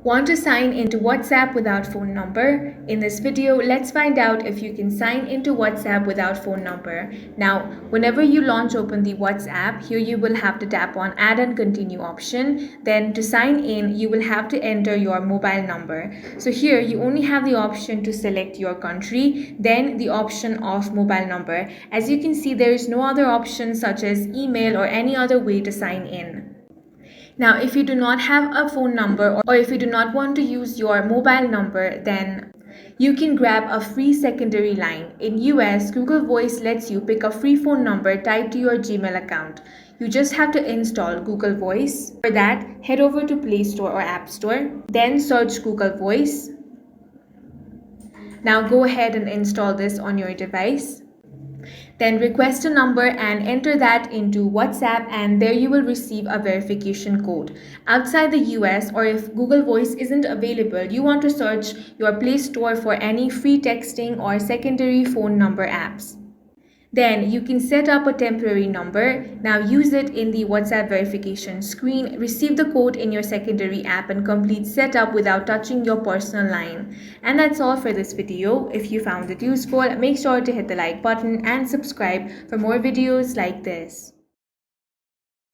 Want to sign into WhatsApp without phone number? In this video, let's find out if you can sign into WhatsApp without phone number. Now, whenever you open the WhatsApp, here you will have to tap on Add and Continue option. Then to sign in, you will have to enter your mobile number. So here you only have the option to select your country, then the option of mobile number. As you can see, there is no other option such as email or any other way to sign in. Now, if you do not have a phone number or if you do not want to use your mobile number, then you can grab a free secondary line. In US, Google Voice lets you pick a free phone number tied to your Gmail account. You just have to install Google Voice. For that, head over to Play Store or App Store, then search Google Voice. Now go ahead and install this on your device. Then request a number and enter that into WhatsApp, and there you will receive a verification code. Outside the US, or if Google Voice isn't available, you want to search your Play Store for any free texting or secondary phone number apps. Then you can set up a temporary number. Now use it in the WhatsApp verification screen, receive the code in your secondary app and complete setup without touching your personal line. And that's all for this video. If you found it useful, make sure to hit the like button and subscribe for more videos like this.